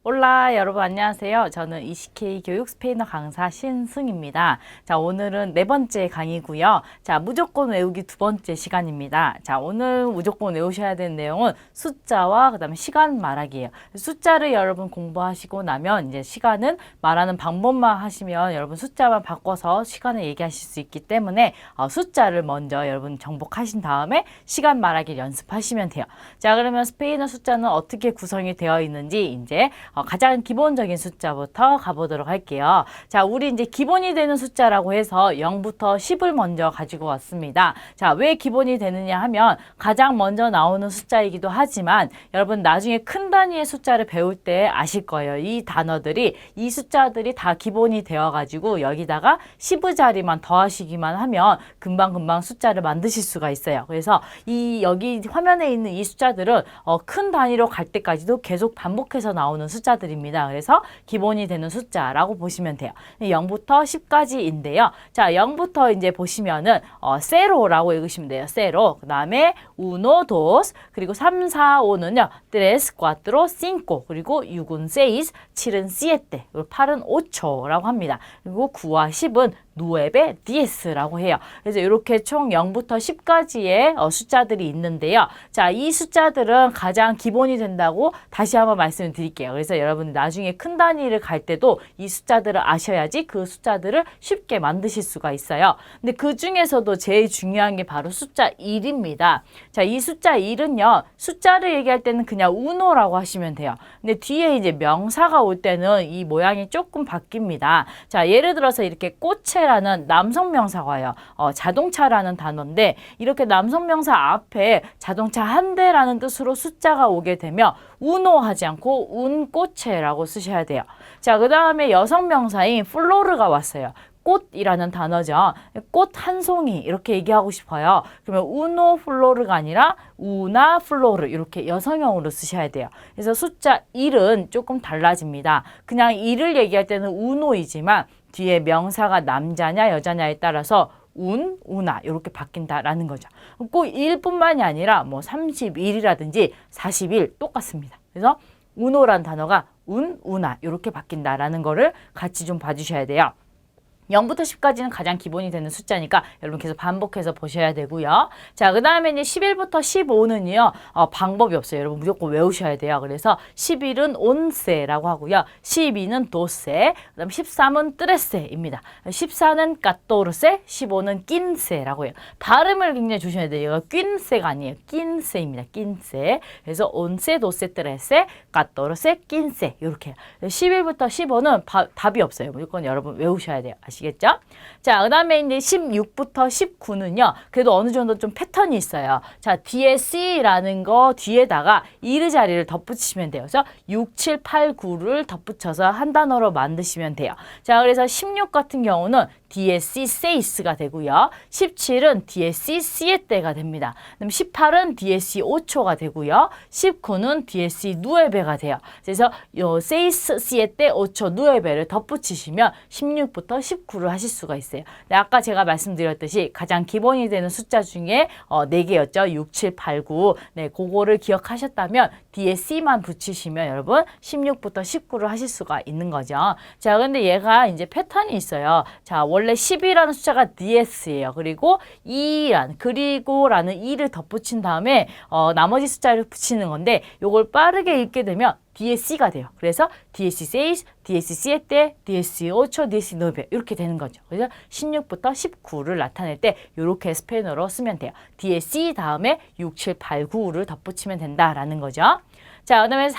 올라 여러분 안녕하세요. 저는 ECK 교육 스페인어 강사 신승입니다. 자, 오늘은 네 번째 강의고요. 자, 무조건 외우기 두 번째 시간입니다. 자, 오늘 무조건 외우셔야 되는 내용은 숫자와 그다음에 시간 말하기예요. 숫자를 여러분 공부하시고 나면 이제 시간은 말하는 방법만 하시면 여러분 숫자만 바꿔서 시간을 얘기하실 수 있기 때문에 숫자를 먼저 여러분 정복하신 다음에 시간 말하기 연습하시면 돼요. 자, 그러면 스페인어 숫자는 어떻게 구성이 되어 있는지 이제 가장 기본적인 숫자부터 가보도록 할게요. 자, 우리 이제 기본이 되는 숫자라고 해서 0부터 10을 먼저 가지고 왔습니다. 자, 왜 기본이 되느냐 하면 가장 먼저 나오는 숫자이기도 하지만 여러분 나중에 큰 단위의 숫자를 배울 때 아실 거예요. 이 단어들이, 이 숫자들이 다 기본이 되어가지고 여기다가 10의 자리만 더하시기만 하면 금방금방 숫자를 만드실 수가 있어요. 그래서 여기 화면에 있는 이 숫자들은 큰 단위로 갈 때까지도 계속 반복해서 나오는 숫자들입니다. 그래서 기본이 되는 숫자라고 보시면 돼요. 0부터 10까지인데요. 자, 0부터 이제 보시면은 세로라고 읽으시면 돼요. 세로. 그 다음에 uno, dos, 그리고 3, 4, 5는요. tres, cuatro, cinco, 그리고 6은 seis, 7은 siete, 그리고 8은 ocho라고 합니다. 그리고 9와 10은 nueve, diez라고 해요. 그래서 이렇게 총 0부터 10까지의 숫자들이 있는데요. 자, 이 숫자들은 가장 기본이 된다고 다시 한번 말씀을 드릴게요. 그래서 여러분 나중에 큰 단위를 갈 때도 이 숫자들을 아셔야지 그 숫자들을 쉽게 만드실 수가 있어요. 근데 그 중에서도 제일 중요한 게 바로 숫자 1입니다. 자, 이 숫자 1은요. 숫자를 얘기할 때는 그냥 uno라고 하시면 돼요. 근데 뒤에 이제 명사가 올 때는 이 모양이 조금 바뀝니다. 자, 예를 들어서 이렇게 꽃체라는 남성 명사가 와요. 자동차라는 단어인데 이렇게 남성 명사 앞에 자동차 한 대라는 뜻으로 숫자가 오게 되면 uno 하지 않고 un coche라고 쓰셔야 돼요. 자, 그 다음에 여성 명사인 플로르가 왔어요. 꽃이라는 단어죠. 꽃 한 송이 이렇게 얘기하고 싶어요. 그러면 uno flor가 아니라 una flor 이렇게 여성형으로 쓰셔야 돼요. 그래서 숫자 1은 조금 달라집니다. 그냥 1을 얘기할 때는 uno이지만 뒤에 명사가 남자냐 여자냐에 따라서 una 이렇게 바뀐다라는 거죠. 꼭 1뿐만이 아니라 뭐 31이라든지 41 똑같습니다. 그래서 uno란 단어가 una 이렇게 바뀐다라는 거를 같이 좀 봐주셔야 돼요. 0부터 10까지는 가장 기본이 되는 숫자니까 여러분 계속 반복해서 보셔야 되고요. 자, 그 다음에 이제 11부터 15는요, 방법이 없어요. 여러분 무조건 외우셔야 돼요. 그래서 11은 once라고 하고요. 12는 doce, 그 다음 13은 trece입니다. 14는 catorce, 15는 quince라고 해요. 발음을 굉장히 조심해야 돼요. quince가 아니에요. quince입니다. quince. 그래서 once, doce, trece, catorce, quince 이렇게 해요. 11부터 15는 답이 없어요. 무조건 여러분 외우셔야 돼요. 아시겠죠? 자, 그 다음에 이제 16부터 19는요. 그래도 어느 정도 좀 패턴이 있어요. 자, 뒤에 C라는 거 뒤에다가 1의 자리를 덧붙이시면 돼요. 그래서 6, 7, 8, 9를 덧붙여서 한 단어로 만드시면 돼요. 자, 그래서 16 같은 경우는 뒤에 C, seis가 되고요. 17은 뒤에 C, sieste가 됩니다. 그럼 18은 뒤에 C, ocho가 되고요. 19는 뒤에 C, nueve가 돼요. 그래서 요 seis, siete, ocho, nueve를 덧붙이시면 16부터 19를 하실 수가 있어요. 네, 아까 제가 말씀드렸듯이 가장 기본이 되는 숫자 중에 4개였죠. 6, 7, 8, 9. 네, 그거를 기억하셨다면 뒤에 C만 붙이시면 여러분 16부터 19를 하실 수가 있는 거죠. 자, 근데 얘가 이제 패턴이 있어요. 자, 원래 10이라는 숫자가 DS예요. 그리고 2라는 2를 덧붙인 다음에 나머지 숫자를 붙이는 건데 요걸 빠르게 읽게 되면 DSC가 돼요. 그래서 DSC seis, DSC siete, DSC ocho, DSC nueve 이렇게 되는 거죠. 그래서 16부터 19를 나타낼 때 이렇게 스페인어로 쓰면 돼요. DSC 다음에 6, 7, 8, 9를 덧붙이면 된다라는 거죠. 자, 그다음에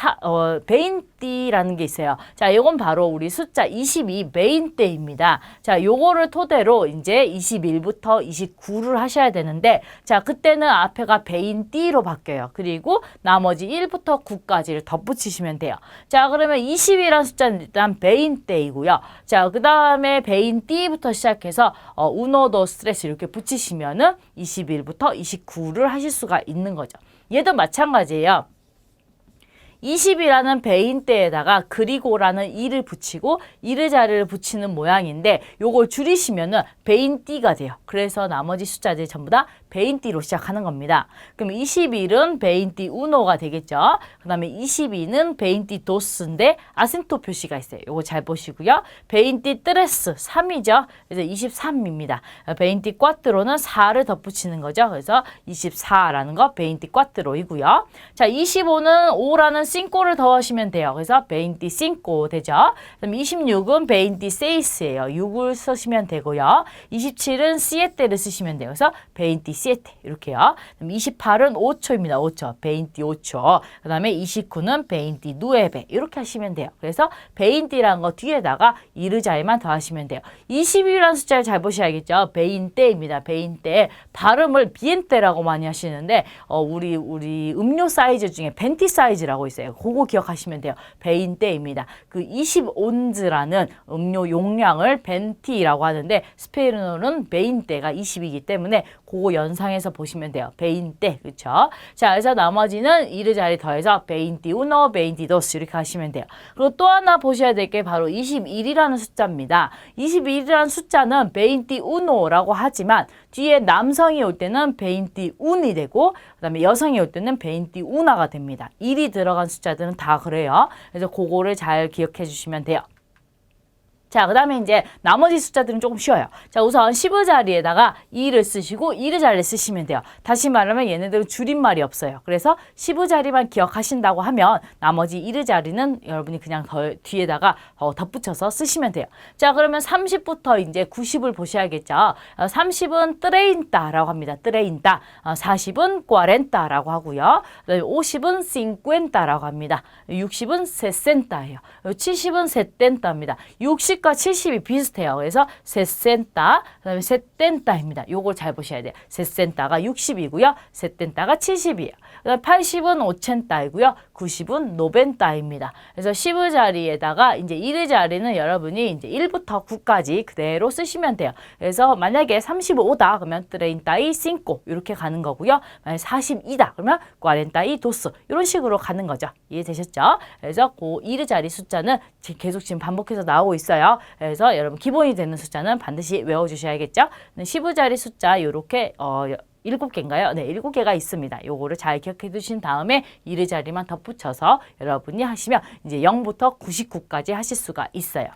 베인띠라는 게 있어요. 자, 이건 바로 우리 숫자 22 베인띠입니다. 자, 요거를 토대로 이제 21부터 29를 하셔야 되는데, 자, 그때는 앞에가 베인띠로 바뀌어요. 그리고 나머지 1부터 9까지를 덧붙이시면 돼요. 자, 그러면 20이라는 숫자는 일단 베인띠이고요. 자, 그 다음에 베인띠부터 시작해서 uno, dos, tres 이렇게 붙이시면은 21부터 29를 하실 수가 있는 거죠. 얘도 마찬가지예요. 20이라는 베인대에다가 그리고라는 이를 붙이고 이르 자리를 붙이는 모양인데 요걸 줄이시면은 베인띠가 돼요. 그래서 나머지 숫자들이 전부 다 베인띠로 시작하는 겁니다. 그럼 21은 베인띠 우노가 되겠죠. 그 다음에 22는 베인띠 도스인데 아센토 표시가 있어요. 요거 잘 보시고요. 베인띠 트레스 3이죠. 그래서 23입니다. 베인띠 꽈트로는 4를 덧붙이는 거죠. 그래서 24라는 거 베인띠 꽈트로이고요. 자, 25는 5라는 싱꼬를 더하시면 돼요. 그래서 베인띠 싱꼬 되죠. 그럼 26은 베인띠 세이스예요. 6을 쓰시면 되고요. 27은 시에테를 쓰시면 돼요. 그래서 베인띠 시에테 이렇게요. 그럼 28은 5초입니다. 5초. 베인띠 5초. 그 다음에 29는 베인띠 누에베 이렇게 하시면 돼요. 그래서 베인띠라는 거 뒤에다가 이르자에만 더하시면 돼요. 20이라는 숫자를 잘 보셔야겠죠. 베인떼입니다. 베인떼. 발음을 비엔떼라고 많이 하시는데 우리 음료 사이즈 중에 벤티 사이즈라고 있어요. 그거 기억하시면 돼요. 베인떼입니다. 그 20온즈라는 음료 용량을 벤티라고 하는데 스페인어는 베인떼가 20이기 때문에 그거 연상해서 보시면 돼요. 베인떼. 그렇죠? 자, 그래서 나머지는 이르 자리 더해서 베인티 우노, 베인티 도스 이렇게 하시면 돼요. 그리고 또 하나 보셔야 될 게 바로 21이라는 숫자입니다. 21이라는 숫자는 베인티 우노라고 하지만 뒤에 남성이 올 때는 베인티 운이 되고 그다음에 여성이 올 때는 베인티 우나가 됩니다. 1이 들어간 숫자들은 다 그래요. 그래서 그거를 잘 기억해 주시면 돼요. 자, 그 다음에 이제 나머지 숫자들은 조금 쉬워요. 자, 우선 10의 자리에다가 2를 쓰시고 1의 자리를 쓰시면 돼요. 다시 말하면 얘네들은 줄임말이 없어요. 그래서 10의 자리만 기억하신다고 하면 나머지 1의 자리는 여러분이 그냥 뒤에다가 덧붙여서 쓰시면 돼요. 자, 그러면 30부터 이제 90을 보셔야겠죠. 30은 트레인타라고 합니다. 트레인타. 40은 꽈렌타라고 하고요. 50은 싱쿠엔타라고 합니다. 60은 세센타예요. 70은 세텐타입니다. 60과 70이 비슷해요. 그래서 세센타, 그다음에 세텐타입니다. 요걸 잘 보셔야 돼요. 세센타가 60이고요. 세텐타가 70이에요. 그다음 80은 오첸타이고요. 90은 노벤타입니다. 그래서 10의 자리에다가 이제 1의 자리는 여러분이 이제 1부터 9까지 그대로 쓰시면 돼요. 그래서 만약에 35다 그러면 트레인타이 싱꼬 이렇게 가는 거고요. 만약에 42다 그러면 꽈렌타이 도스 이런 식으로 가는 거죠. 이해되셨죠? 그래서 그 1의 자리 숫자는 계속 지금 반복해서 나오고 있어요. 그래서 여러분 기본이 되는 숫자는 반드시 외워주셔야겠죠. 10의 자리 숫자 요렇게 7개인가요? 네, 7개가 있습니다. 요거를 잘 기억해 두신 다음에 1의 자리만 덧붙여서 여러분이 하시면 이제 0부터 99까지 하실 수가 있어요.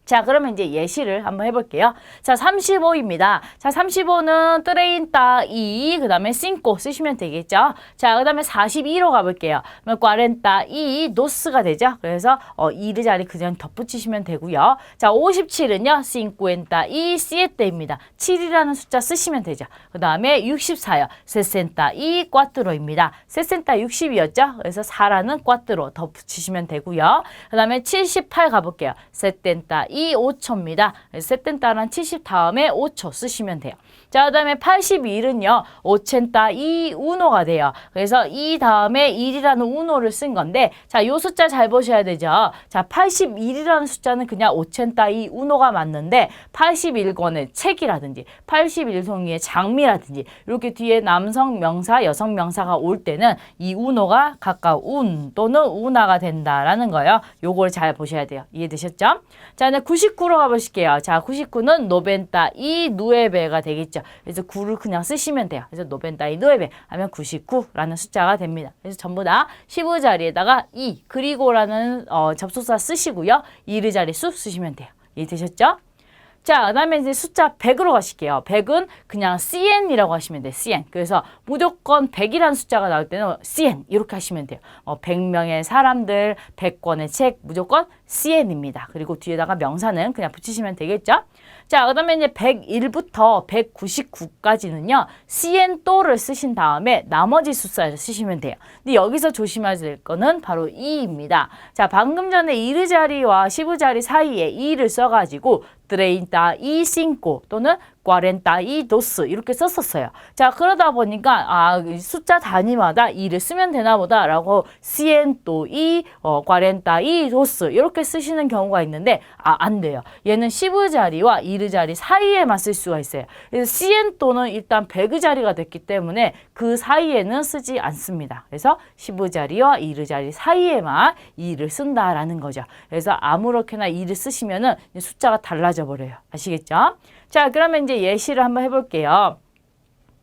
자, 그러면 이제 예시를 한번 해볼게요. 자, 35입니다. 자, 35는 트레인타 이, 그 다음에 싱꼬 쓰시면 되겠죠. 자, 그 다음에 42로 가볼게요. 그러면 꽈렌타 이 도스가 되죠. 그래서 2의 자리 그냥 덧붙이시면 되고요. 자, 57은요. 싱쿠엔타 이 시에테입니다. 7이라는 숫자 쓰시면 되죠. 그 다음에 64요. 세센타 이 꽈트로입니다. 세센타 60이었죠. 그래서 4라는 꽈트로 덧붙이시면 되고요. 그 다음에 78 가볼게요. 세텐타 이 5초입니다. 세텐타는 70 다음에 5초 쓰시면 돼요. 자, 그 다음에 81은요. 오첸타 이 우노가 돼요. 그래서 이 다음에 1이라는 우노를 쓴 건데 자, 요 숫자 잘 보셔야 되죠. 자, 81이라는 숫자는 그냥 오첸타 이 우노가 맞는데 81권의 책이라든지 81송이의 장미라든지 이렇게 뒤에 남성 명사, 여성 명사가 올 때는 이 우노가 각각 운 또는 우나가 된다라는 거예요. 요걸 잘 보셔야 돼요. 이해되셨죠? 자, 99로 가보실게요. 자, 99는 노벤타 이 누에베가 되겠죠. 그래서 9를 그냥 쓰시면 돼요. 그래서 노벤타 이 누에베 하면 99라는 숫자가 됩니다. 그래서 전부 다 15 자리에다가 이 그리고라는 접속사 쓰시고요. 1의 자리 수 쓰시면 돼요. 이해되셨죠? 자, 그 다음에 이제 숫자 100으로 가실게요. 100은 그냥 CN이라고 하시면 돼요. CN. 그래서 무조건 100이라는 숫자가 나올 때는 CN 이렇게 하시면 돼요. 100명의 사람들, 100권의 책 무조건 CN입니다. 그리고 뒤에다가 명사는 그냥 붙이시면 되겠죠? 자, 그 다음에 이제 101부터 199까지는요. CN 또를 쓰신 다음에 나머지 숫자를 쓰시면 돼요. 근데 여기서 조심해야 될 거는 바로 2입니다. 자, 방금 전에 1의 자리와 10의 자리 사이에 2를 써가지고 트레인타 이 싱꼬 또는 42도스 이렇게 썼었어요. 자, 그러다 보니까 숫자 단위마다 2를 쓰면 되나 보다라고 ciento y 42도스 이렇게 쓰시는 경우가 있는데 안 돼요. 얘는 10의 자리와 1의 자리 사이에만 쓸 수가 있어요. 그래서 ciento는 일단 100의 자리가 됐기 때문에 그 사이에는 쓰지 않습니다. 그래서 10의 자리와 1의 자리 사이에만 2를 쓴다라는 거죠. 그래서 아무렇게나 2를 쓰시면은 숫자가 달라져 버려요. 아시겠죠? 자, 그러면 이제 예시를 한번 해볼게요.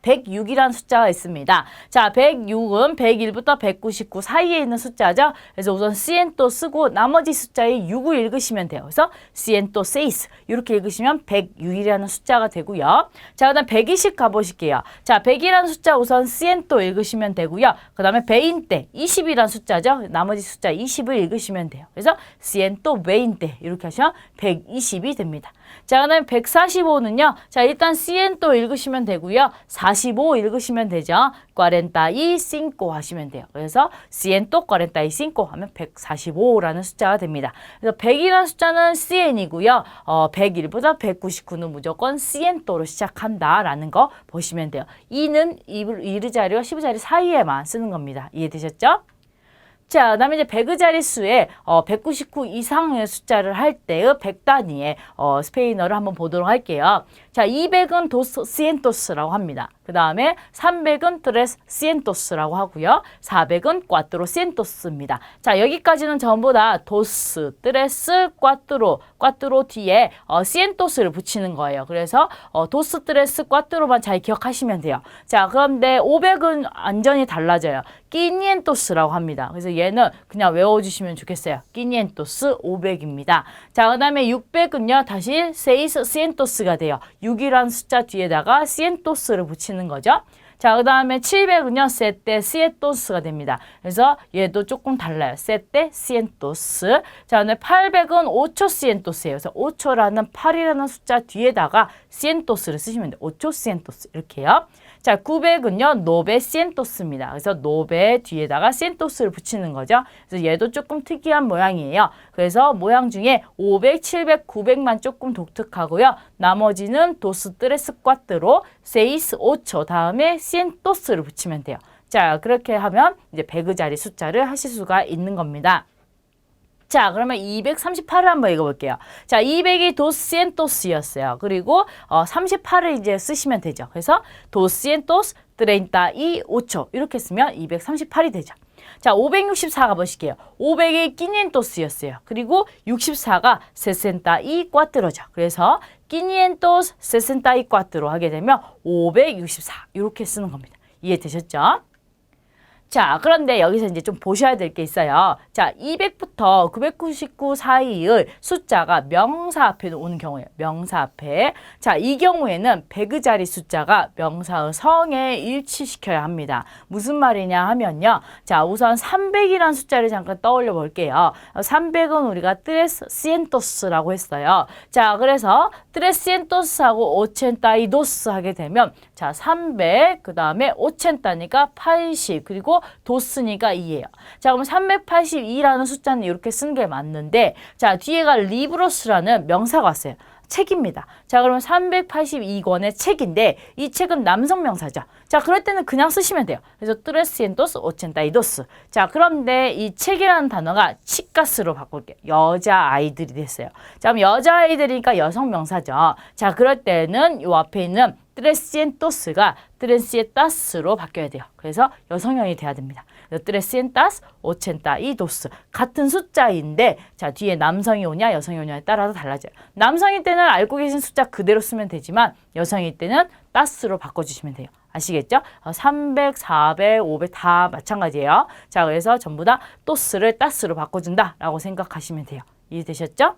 106이라는 숫자가 있습니다. 자, 106은 101부터 199 사이에 있는 숫자죠. 그래서 우선 ciento 쓰고 나머지 숫자의 6을 읽으시면 돼요. 그래서 ciento seis 이렇게 읽으시면 106이라는 숫자가 되고요. 자, 그 다음 120 가보실게요. 자, 100이라는 숫자 우선 ciento 읽으시면 되고요. 그 다음에 veinte 20이라는 숫자죠. 나머지 숫자 20을 읽으시면 돼요. 그래서 ciento veinte 이렇게 하시면 120이 됩니다. 자, 그 다음에 145는요. 자, 일단 ciento 읽으시면 되고요. 45 읽으시면 되죠. 45 하시면 돼요. 그래서 ciento 45 하면 145라는 숫자가 됩니다. 그래서 100이라는 숫자는 cien이고요. 101보다 199는 무조건 ciento로 시작한다라는 거 보시면 돼요. 2는 2의 자리와 10의 자리 사이에만 쓰는 겁니다. 이해되셨죠? 자, 그 다음에 이제 100의 자릿수에 199 이상의 숫자를 할 때의 100단위의 스페인어를 한번 보도록 할게요. 자, 200은 dos cientos라고 합니다. 그 다음에 300은 tres cientos라고 하고요. 400은 cuatro cientos입니다. 자, 여기까지는 전부 다 dos, tres, cuatro 뒤에 cientos를 붙이는 거예요. 그래서 dos, tres, cuatro만 잘 기억하시면 돼요. 자, 그런데 500은 완전히 달라져요. quinientos라고 합니다. 그래서 얘는 그냥 외워주시면 좋겠어요. quinientos 500입니다. 자, 그 다음에 600은요. 다시 seis cientos가 돼요. 6이라는 숫자 뒤에다가 cientos를 붙이는 거죠. 자, 그 다음에 700은요. sete cientos가 됩니다. 그래서 얘도 조금 달라요. sete cientos. 자, 그다음에 800은 ocho cientos예요. 그래서 ocho라는 8이라는 숫자 뒤에다가 cientos를 쓰시면 돼요. ocho cientos 이렇게요. 자, 900은요. nove cientos입니다. 그래서 nove 뒤에다가 cientos를 붙이는 거죠. 그래서 얘도 조금 특이한 모양이에요. 그래서 모양 중에 500, 700, 900만 조금 독특하고요. 나머지는 dos, tres, cuatro, seis, ocho 다음에 cientos를 붙이면 돼요. 자, 그렇게 하면 이제 100의 자리 숫자를 하실 수가 있는 겁니다. 자, 그러면 238을 한번 읽어볼게요. 자, 200이 doscientos였어요. 그리고 38을 이제 쓰시면 되죠. 그래서 doscientos treinta y ocho 이렇게 쓰면 238이 되죠. 자, 564 가보실게요. 500이 quinientos였어요. 그리고 64가 sesenta y cuatro죠. 그래서 quinientos sesenta y cuatro 하게 되면 564 이렇게 쓰는 겁니다. 이해되셨죠? 자, 그런데 여기서 이제 좀 보셔야 될 게 있어요. 자, 200부터 999 사이의 숫자가 명사 앞에 오는 경우예요. 명사 앞에. 자, 이 경우에는 100의 자리 숫자가 명사의 성에 일치시켜야 합니다. 무슨 말이냐 하면요. 자, 우선 300이라는 숫자를 잠깐 떠올려 볼게요. 300은 우리가 tres cientos라고 했어요. 자, 그래서 tres cientos하고 ochenta y dos 하게 되면 자, 300, 그 다음에 ochenta니까 80, 그리고 도스니까 2예요. 자, 그럼 382라는 숫자는 이렇게 쓴 게 맞는데, 자, 뒤에가 리브로스라는 명사가 왔어요. 책입니다. 자, 그러면 382권의 책인데 이 책은 남성 명사죠. 자, 그럴 때는 그냥 쓰시면 돼요. 그래서 trescientos ochenta y dos. 자, 그런데 이 책이라는 단어가 chicas로 바꿀게요. 여자아이들이 됐어요. 자, 그럼 여자아이들이니까 여성 명사죠. 자, 그럴 때는 이 앞에 있는 trescientos가 trescientas로 바뀌어야 돼요. 그래서 여성형이 돼야 됩니다. trescientas ochenta y dos 같은 숫자인데 자, 뒤에 남성이 오냐 여성이 오냐에 따라서 달라져요. 남성일 때는 알고 계신 숫자 그대로 쓰면 되지만 여성일 때는 tas로 바꿔주시면 돼요. 아시겠죠? 300, 400, 500 다 마찬가지예요. 자, 그래서 전부 다 tos를 tas로 바꿔준다라고 생각하시면 돼요. 이해되셨죠?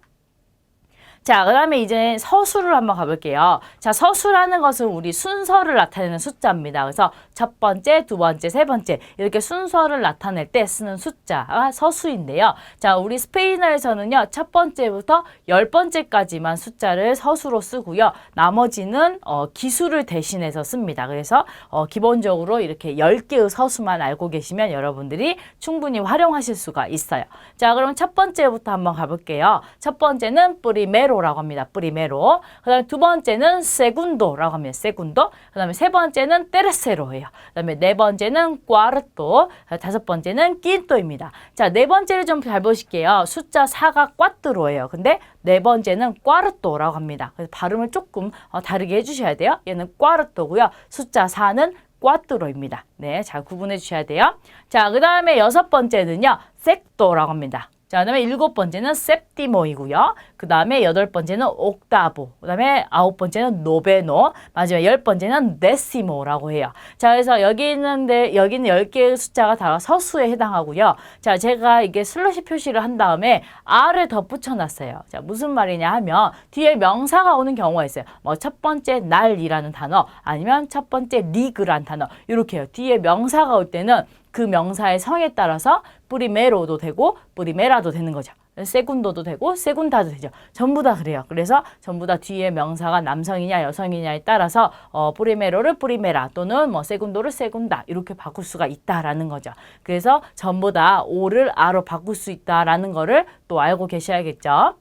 자, 그 다음에 이제 서수를 한번 가볼게요. 자, 서수라는 것은 우리 순서를 나타내는 숫자입니다. 그래서 첫 번째, 두 번째, 세 번째 이렇게 순서를 나타낼 때 쓰는 숫자가 서수인데요. 자, 우리 스페인어에서는요. 첫 번째부터 10번째까지만 숫자를 서수로 쓰고요. 나머지는 기수를 대신해서 씁니다. 그래서 기본적으로 이렇게 10개의 서수만 알고 계시면 여러분들이 충분히 활용하실 수가 있어요. 자, 그럼 첫 번째부터 한번 가볼게요. 첫 번째는 프리메로 프리메로라고 합니다. 프리메로. 그 다음에 두 번째는 세군도라고 합니다. 세군도. 그 다음에 세 번째는 테르세로예요. 그 다음에 네 번째는 꽈르토. 다섯 번째는 낀토입니다. 자, 네 번째를 좀 잘 보실게요. 숫자 4가 꽈뚜로예요. 근데 네 번째는 꽈르토라고 합니다. 그래서 발음을 조금 다르게 해주셔야 돼요. 얘는 꽈르토고요. 숫자 4는 꽈뚜로입니다. 네, 잘 구분해 주셔야 돼요. 자, 그 다음에 여섯 번째는요, 섹토라고 합니다. 자, 그 다음에 일곱 번째는 septimo이고요. 그 다음에 여덟 번째는 octavo. 그 다음에 아홉 번째는 noveno. 마지막 열 번째는 decimo라고 해요. 자, 그래서 여기 있는데, 여기는 10개의 숫자가 다 서수에 해당하고요. 자, 제가 이게 슬러시 표시를 한 다음에 R을 더 붙여놨어요. 자, 무슨 말이냐 하면 뒤에 명사가 오는 경우가 있어요. 뭐 첫 번째 날이라는 단어, 아니면 첫 번째 리그라는 단어. 이렇게요. 뒤에 명사가 올 때는 그 명사의 성에 따라서 프리메로도 되고 프리메라도 되는 거죠. 세군도도 되고 세군다도 되죠. 전부 다 그래요. 그래서 전부 다 뒤에 명사가 남성이냐 여성이냐에 따라서 프리메로를 프리메라 또는 뭐 세군도를 세군다 이렇게 바꿀 수가 있다라는 거죠. 그래서 전부 다 오를 아로 바꿀 수 있다라는 거를 또 알고 계셔야겠죠.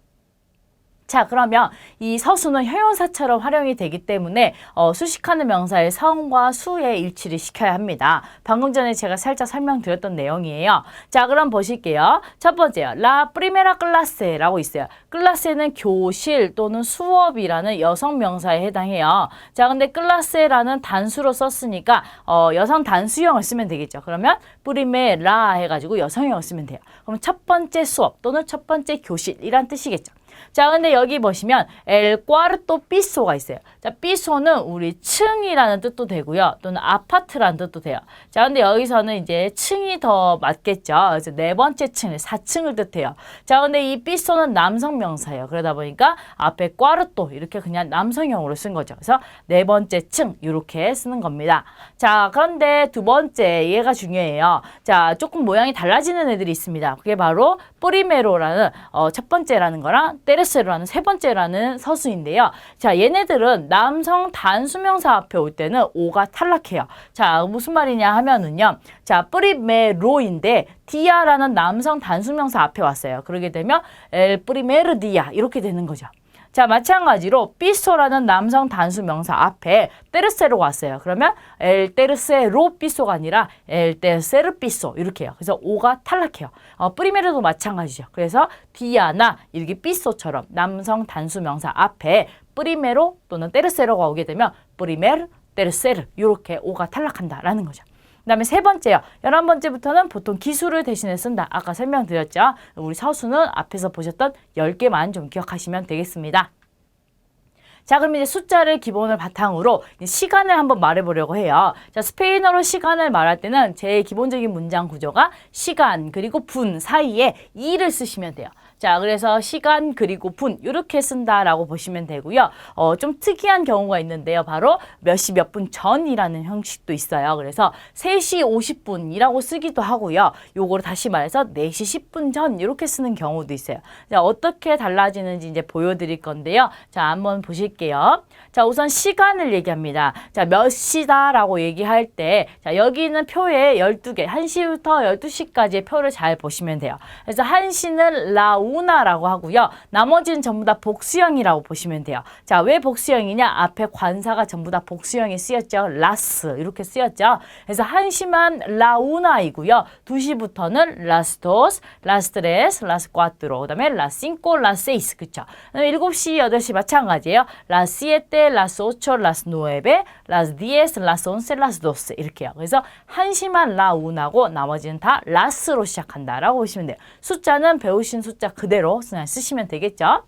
자, 그러면 이 서수는 형용사처럼 활용이 되기 때문에 수식하는 명사의 성과 수의 일치를 시켜야 합니다. 방금 전에 제가 살짝 설명드렸던 내용이에요. 자, 그럼 보실게요. 첫 번째요. La primera clase라고 있어요. 클라세는 교실 또는 수업이라는 여성 명사에 해당해요. 자, 근데 클라세라는 단수로 썼으니까 여성 단수형을 쓰면 되겠죠. 그러면 primera 해가지고 여성형을 쓰면 돼요. 그럼 첫 번째 수업 또는 첫 번째 교실이란 뜻이겠죠. 자, 근데 여기 보시면 el cuarto piso가 있어요. 자, piso는 우리 층이라는 뜻도 되고요. 또는 아파트라는 뜻도 돼요. 자, 근데 여기서는 이제 층이 더 맞겠죠. 그래서 네 번째 층을 4층을 뜻해요. 자, 근데 이 piso는 남성 명사예요. 그러다 보니까 앞에 cuarto 이렇게 그냥 남성형으로 쓴 거죠. 그래서 네 번째 층 이렇게 쓰는 겁니다. 자, 그런데 두 번째 얘가 중요해요. 자, 조금 모양이 달라지는 애들이 있습니다. 그게 바로 프리메로라는 첫 번째라는 거랑 테르세로라는 세 번째라는 서수인데요. 자, 얘네들은 남성 단수명사 앞에 올 때는 오가 탈락해요. 자, 무슨 말이냐 하면은요. 자, 프리메로인데 디아라는 남성 단수명사 앞에 왔어요. 그러게 되면 엘 프리메르 디아 이렇게 되는 거죠. 자, 마찬가지로 piso라는 남성 단수 명사 앞에 테르세로가 왔어요. 그러면 el tercero piso가 아니라 el tercer piso 이렇게 해요. 그래서 오가 탈락해요. 프리메르도 마찬가지죠. 그래서 디아나 이렇게 piso처럼 남성 단수 명사 앞에 프리메로 또는 테르세로가 오게 되면 프리메르, 테르세르 이렇게 오가 탈락한다라는 거죠. 그 다음에 세 번째요. 11번째부터는 보통 기수를 대신에 쓴다. 아까 설명드렸죠. 우리 서수는 앞에서 보셨던 10개만 좀 기억하시면 되겠습니다. 자, 그럼 이제 숫자를 기본을 바탕으로 시간을 한번 말해보려고 해요. 자, 스페인어로 시간을 말할 때는 제일 기본적인 문장 구조가 시간 그리고 분 사이에 이를 쓰시면 돼요. 자, 그래서 시간 그리고 분 이렇게 쓴다라고 보시면 되고요. 좀 특이한 경우가 있는데요. 바로 몇 시 몇 분 전이라는 형식도 있어요. 그래서 3시 50분이라고 쓰기도 하고요. 요거를 다시 말해서 4시 10분 전 이렇게 쓰는 경우도 있어요. 자, 어떻게 달라지는지 이제 보여드릴 건데요. 자, 한번 보실게요. 자, 우선 시간을 얘기합니다. 자, 몇 시다라고 얘기할 때 자, 여기 있는 표에 12개, 1시부터 12시까지의 표를 잘 보시면 돼요. 그래서 1시는 라우나라고 하고요. 나머지는 전부 다 복수형이라고 보시면 돼요. 자, 왜 복수형이냐? 앞에 관사가 전부 다 복수형이 쓰였죠. 라스 이렇게 쓰였죠. 그래서 1시만 라우나이고요. 2시부터는 라스토스, 라스트레스, 라스과트로, 그 다음에 라싱코, 라세이스 그쵸? 그다음에 7시, 8시 마찬가지예요. 라시에테, 라스오초, 라스누에베, 라스디에스, 라스온세, 라스도스 이렇게요. 그래서 1시만 라우나고 나머지는 다 라스로 시작한다라고 보시면 돼요. 숫자는 배우신 숫자 그대로 그냥 쓰시면 되겠죠.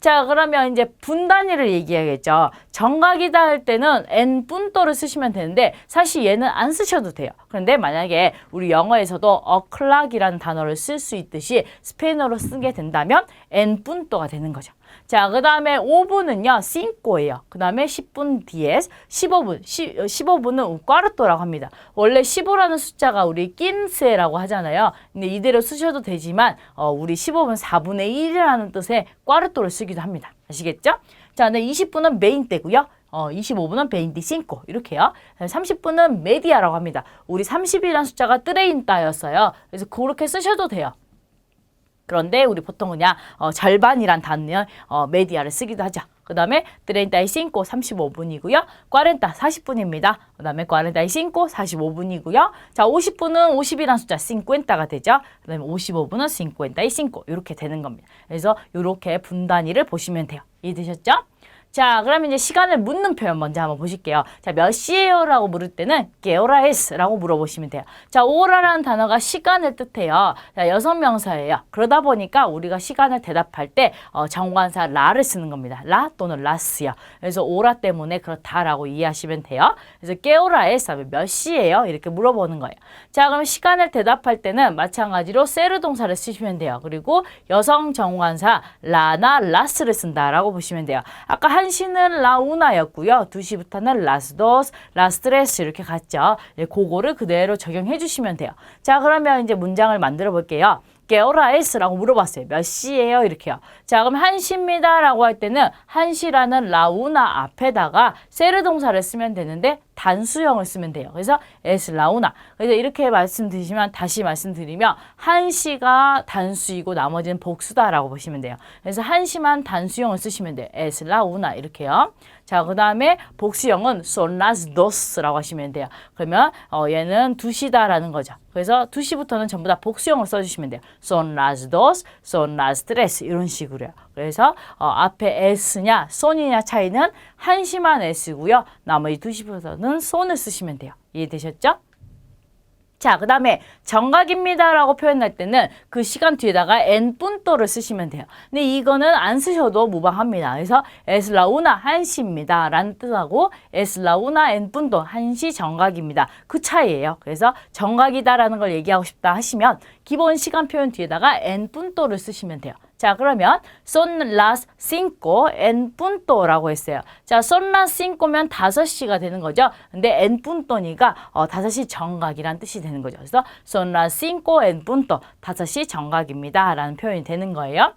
자, 그러면 이제 분 단위를 얘기해야겠죠. 정각이다 할 때는 n punto를 쓰시면 되는데 사실 얘는 안 쓰셔도 돼요. 그런데 만약에 우리 영어에서도 o'clock이라는 단어를 쓸 수 있듯이 스페인어로 쓰게 된다면 n punto가 되는 거죠. 자, 그 다음에 5분은요, cinco예요. 그 다음에 10분 diez, 15분은 un cuarto라고 합니다. 원래 15라는 숫자가 우리 quince라고 하잖아요. 근데 이대로 쓰셔도 되지만, 우리 15분 4분의 1이라는 뜻의 cuarto를 쓰기도 합니다. 아시겠죠? 자, 근데 20분은 veinte고요. 25분은 veinticinco 이렇게요. 30분은 media라고 합니다. 우리 30이라는 숫자가 treinta였어요. 그래서 그렇게 쓰셔도 돼요. 그런데 우리 보통 그냥 절반이란 단어 메디아를 쓰기도 하죠. 그 다음에 35 35분이고요. 40 40분입니다. 그 다음에 45 45분이고요. 자, 50분은 50이란 숫자 50가 되죠. 그 다음에 55분은 55 이렇게 되는 겁니다. 그래서 이렇게 분단위를 보시면 돼요. 이해되셨죠? 자, 그러면 이제 시간을 묻는 표현 먼저 한번 보실게요. 자, 몇 시에요? 라고 물을 때는 ¿Qué hora es? 라고 물어보시면 돼요. 자, 오라라는 단어가 시간을 뜻해요. 자, 여성명사예요. 그러다 보니까 우리가 시간을 대답할 때 정관사 라를 쓰는 겁니다. 라 또는 라스요. 그래서 오라 때문에 그렇다라고 이해하시면 돼요. 그래서 ¿Qué hora es? 하면 몇 시에요? 이렇게 물어보는 거예요. 자, 그럼 시간을 대답할 때는 마찬가지로 세르 동사를 쓰시면 돼요. 그리고 여성 정관사 라나 라스를 쓴다라고 보시면 돼요. 아까 1시는 라우나였고요. 2시부터는 라스도스, 라스트레스 이렇게 갔죠. 그거를 그대로 적용해 주시면 돼요. 자, 그러면 이제 문장을 만들어 볼게요. ¿Qué hora es? 라고 물어봤어요. 몇 시예요? 이렇게요. 자, 그럼 1시입니다. 라고 할 때는 1시라는 라우나 앞에다가 세르 동사를 쓰면 되는데 단수형을 쓰면 돼요. 그래서 es 라우나. 그래서 이렇게 말씀드리면 다시 말씀드리면 1시가 단수이고 나머지는 복수다라고 보시면 돼요. 그래서 1시만 단수형을 쓰시면 돼요. es 라우나 이렇게요. 자, 그 다음에 복수형은 son las dos라고 하시면 돼요. 그러면 얘는 2시다라는 거죠. 그래서 2시부터는 전부 다 복수형을 써주시면 돼요. son las dos, son las tres 이런 식으로요. 그래서 앞에 s냐, son이냐 차이는 1시만 s고요. 나머지 2시부터는 son을 쓰시면 돼요. 이해되셨죠? 자, 그 다음에 정각입니다 라고 표현할 때는 그 시간 뒤에다가 en punto를 쓰시면 돼요. 근데 이거는 안 쓰셔도 무방합니다. 그래서 es la una 1시입니다 라는 뜻하고 es la una en punto 1시 정각입니다. 그 차이예요. 그래서 정각이다 라는 걸 얘기하고 싶다 하시면 기본 시간 표현 뒤에다가 en punto를 쓰시면 돼요. 자, 그러면 son las 5 en punto라고 했어요. 자, son las 5면 5시가 되는 거죠. 근데 en punto니까 5시 정각이란 뜻이 되는 거죠. 그래서 son las 5 en punto 5시 정각입니다 라는 표현이 되는 거예요.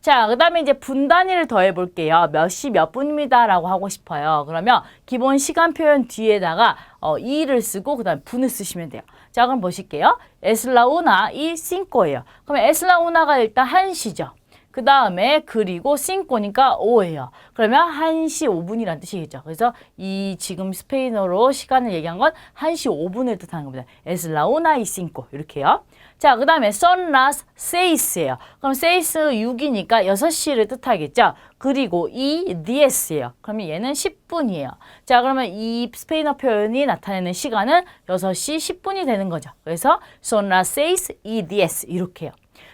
자, 그 다음에 이제 분단위를 더해 볼게요. 몇 시 몇 분입니다 라고 하고 싶어요. 그러면 기본 시간 표현 뒤에다가 이를 쓰고 그 다음에 분을 쓰시면 돼요. 자, 그럼 보실게요. es la una y cinco예요. 그러면 es la una가 일단 1시죠. 그 다음에 그리고 cinco니까 5예요. 그러면 1시 5분이란 뜻이겠죠. 그래서 이 지금 스페인어로 시간을 얘기한 건 1시 5분을 뜻하는 겁니다. es la una y cinco 이렇게요. 자, 그 다음에 son las 6예요. 그럼 6, 6이니까 6시를 뜻하겠죠. 그리고 y 10예요. 그러면 얘는 10분이에요. 자, 그러면 이 스페인어 표현이 나타내는 시간은 6시 10분이 되는 거죠. 그래서 son las 6 y 10 이렇게요.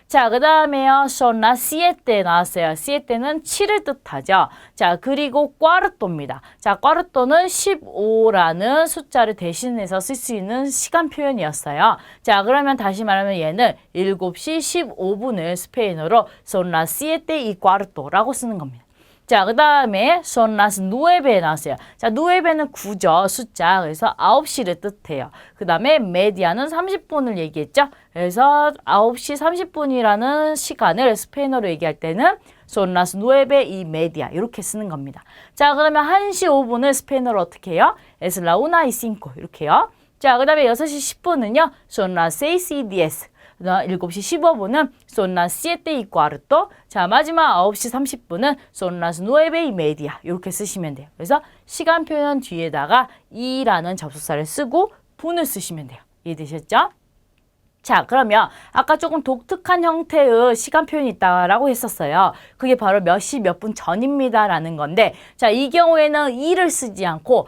자, 그 다음에요. son las 7 나왔어요. 7는 7을 뜻하죠. 자, 그리고 cuarto입니다. 자, cuarto는 15라는 숫자를 대신해서 쓸 수 있는 시간 표현이었어요. 자, 그러면 다시 말하면 얘는 7시 15분을 스페인어로 son las 7 y cuarto라고 쓰는 겁니다. 자, 그 다음에 son las 9 나왔어요. 자, 9는 9죠. 숫자. 그래서 9시를 뜻해요. 그 다음에 media는 30분을 얘기했죠. 그래서 9시 30분이라는 시간을 스페인어로 얘기할 때는 son las 9 y media 이렇게 쓰는 겁니다. 자, 그러면 1시 5분을 스페인어로 어떻게 해요? es la una y cinco 이렇게요. 자, 그 다음에 6시 10분은요. son las 6 y 10. 7시 15분은 son las 7 y cuarto. 자, 마지막 9시 30분은 son las 9 y media. 이렇게 쓰시면 돼요. 그래서 시간 표현 뒤에다가 이라는 접속사를 쓰고 분을 쓰시면 돼요. 이해되셨죠? 자, 그러면 아까 조금 독특한 형태의 시간 표현이 있다라고 했었어요. 그게 바로 몇 시 몇 분 전입니다 라는 건데, 자, 이 경우에는 이를 쓰지 않고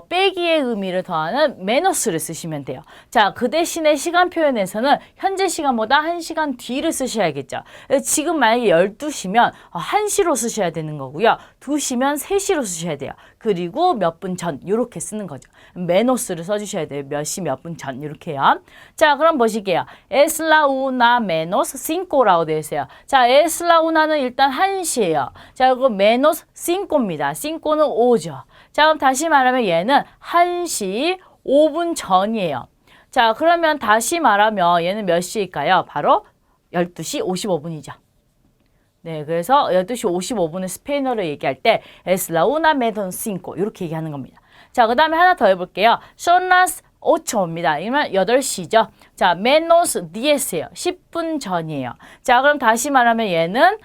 빼기의 의미를 더하는 메노스를 쓰시면 돼요. 자, 그 대신에 시간 표현에서는 현재 시간보다 1시간 뒤를 쓰셔야겠죠. 지금 만약에 12시면 1시로 쓰셔야 되는 거고요. 2시면 3시로 쓰셔야 돼요. 그리고 몇 분 전 이렇게 쓰는 거죠. 메노스를 써주셔야 돼요. 몇 시 몇 분 전 이렇게요. 자, 그럼 보실게요. es la una menos cinco라고 되어 있어요. 자, es la una는 일단 1시예요. 자, 그리고 menos cinco입니다. cinco는 5죠. 자, 그럼 다시 말하면 얘는 1시 5분 전이에요. 자, 그러면 다시 말하면 얘는 몇 시일까요? 바로 12시 55분이죠. 네, 그래서 12시 55분을 스페인어로 얘기할 때 es la una menos cinco 이렇게 얘기하는 겁니다. 자, 그 다음에 하나 더 해볼게요. son las 5초입니다. 이러면 8시죠. 자, menos 10예요. 10분 전이에요. 자, 그럼 다시 말하면 얘는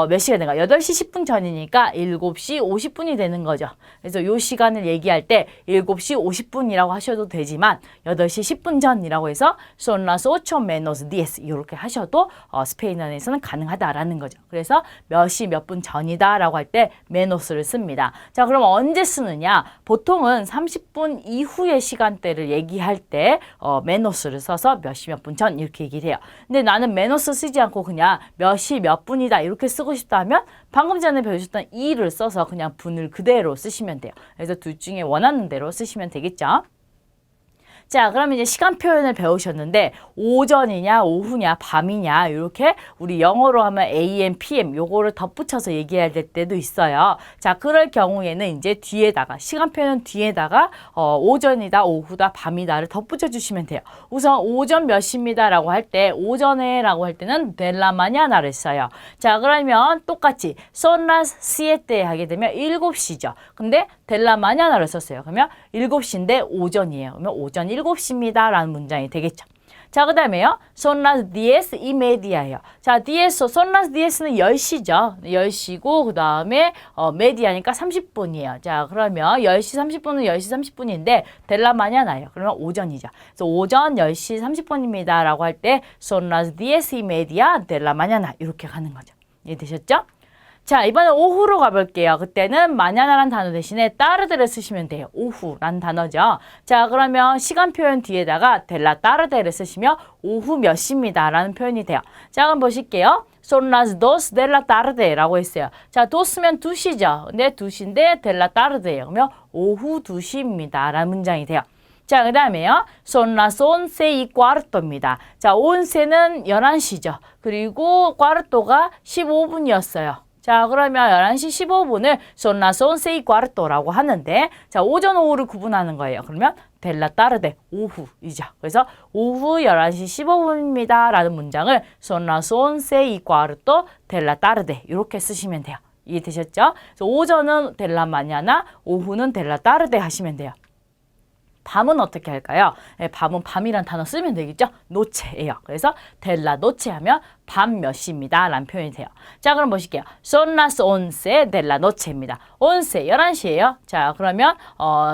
몇 시가 되는가? 8시 10분 전이니까 7시 50분이 되는 거죠. 그래서 요 시간을 얘기할 때 7시 50분이라고 하셔도 되지만 8시 10분 전이라고 해서 son las 8 menos 10 이렇게 하셔도 스페인어에서는 가능하다라는 거죠. 그래서 몇 시 몇 분 전이다라고 할 때 menos를 씁니다. 자, 그럼 언제 쓰느냐? 보통은 30분 이후의 시간대를 얘기할 때 menos를 써서 몇 시 몇 분 전 이렇게 얘기를 해요. 근데 나는 menos 쓰지 않고 그냥 몇 시 몇 분이다 이렇게 쓰고 싶다 하면 방금 전에 배우셨던 이를 써서 그냥 분을 그대로 쓰시면 돼요. 그래서 둘 중에 원하는 대로 쓰시면 되겠죠. 자, 그럼 이제 시간 표현을 배우셨는데 오전이냐, 오후냐, 밤이냐 이렇게 우리 영어로 하면 AM, PM 요거를 덧붙여서 얘기해야 될 때도 있어요. 자, 그럴 경우에는 이제 뒤에다가 시간 표현 뒤에다가 오전이다, 오후다, 밤이다를 덧붙여 주시면 돼요. 우선 오전 몇 시입니다라고 할 때 오전에라고 할 때는 델라 마냐나를 써요. 자, 그러면 똑같이 son las 7 하게 되면 7시죠. 근데 델라 마냐나를 썼어요. 그러면 7시인데 오전이에요. 그러면 오전 7시입니다. 라는 문장이 되겠죠. 자, 그 다음에요. son las 10:30예요. 자, son las 10는 10시죠. 10시고 그 다음에 media니까 30분이에요. 자, 그러면 10시 30분은 10시 30분인데 델라 마냐나예요. 그러면 오전이죠. 그래서 오전 10시 30분입니다. 라고 할 때 son las 10:30 델라 마냐나 이렇게 가는 거죠. 이해되셨죠? 자, 이번에 오후로 가볼게요. 그때는 마냐나란 단어 대신에 따르데를 쓰시면 돼요. 오후란 단어죠. 자, 그러면 시간 표현 뒤에다가 델라 따르데를 쓰시면 오후 몇 시입니다. 라는 표현이 돼요. 자, 그럼 보실게요. son las 2 de la tarde 라고 했어요. 자, 도스면 2시죠. 근데 2시인데 델라 따르데예요. 그러면 오후 2시입니다. 라는 문장이 돼요. 자, 그 다음에요. son las 11:15입니다. 자, 11는 11시죠. 그리고 cuarto가 15분이었어요. 자, 그러면 11시 15분을 son las 11:15라고 하는데 자, 오전 오후를 구분하는 거예요. 그러면 델라 따르데 오후이죠. 그래서 오후 11시 15분입니다. 라는 문장을 son las 11:15 델라 따르데 이렇게 쓰시면 돼요. 이해되셨죠? 그래서 오전은 델라 마냐나, 오후는 델라 따르데 하시면 돼요. 밤은 어떻게 할까요? 네, 밤은 밤이란 단어 쓰면 되겠죠? 노체예요. 그래서 델라 노체 하면 밤 몇 시입니다. 라는 표현이 돼요. 자, 그럼 보실게요. son las 11 de la noche입니다. 11, 11시예요. 자, 그러면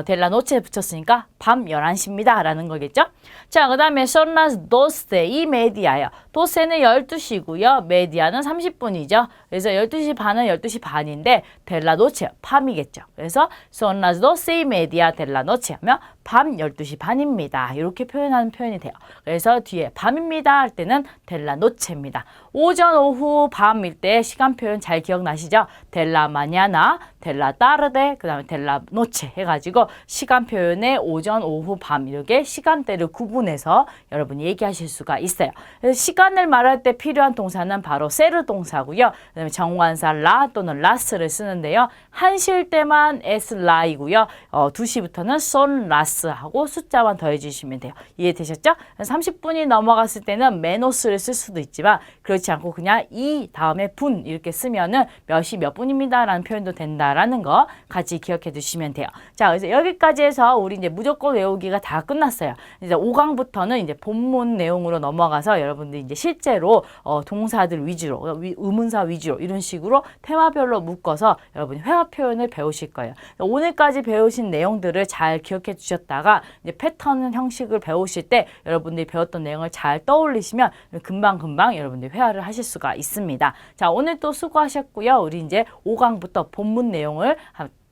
델라 노체 붙였으니까 밤 11시입니다. 라는 거겠죠? 자, 그 다음에 son las 12:30예요. 도세는 12시고요. 메디아는 30분이죠. 그래서 12시 반은 12시 반인데 델라 노체, 밤이겠죠. 그래서 son las 12:30 de la noche 하면 밤 12시 반입니다. 이렇게 표현하는 표현이 돼요. 그래서 뒤에 밤입니다 할 때는 델라 노체입니다. 오전, 오후, 밤일 때 시간 표현 잘 기억나시죠? 델라 마냐나, 델라 따르데, 그 다음에 델라 노체 해가지고 시간 표현에 오전, 오후, 밤 이렇게 시간대를 구분해서 여러분이 얘기하실 수가 있어요. 그래서 시간을 말할 때 필요한 동사는 바로 세르 동사고요. 그 다음에 정관사 라 또는 라스를 쓰는데요. 1시일 때만 에스 라이고요. 2시부터는 son las 하고 숫자만 더해주시면 돼요. 이해되셨죠? 30분이 넘어갔을 때는 메노스를 쓸 수도 있지만 그렇지 않고 그냥 이 다음에 분 이렇게 쓰면은 몇 시 몇 분입니다 라는 표현도 된다라는 거 같이 기억해 두시면 돼요. 자, 그래서 여기까지 해서 우리 이제 무조건 외우기가 다 끝났어요. 이제 5강부터는 이제 본문 내용으로 넘어가서 여러분들이 이제 실제로 동사들 위주로, 의문사 위주로 이런 식으로 테마별로 묶어서 여러분이 회화 표현을 배우실 거예요. 오늘까지 배우신 내용들을 잘 기억해 주셨다가 이제 패턴 형식을 배우실 때 여러분들이 배웠던 내용을 잘 떠올리시면 금방금방 여러분들이 회화를 하실 수가 있습니다. 자, 오늘 또 수고하셨고요. 우리 이제 5강부터 본문 내용을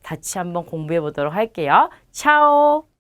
같이 한번 공부해 보도록 할게요. 차오!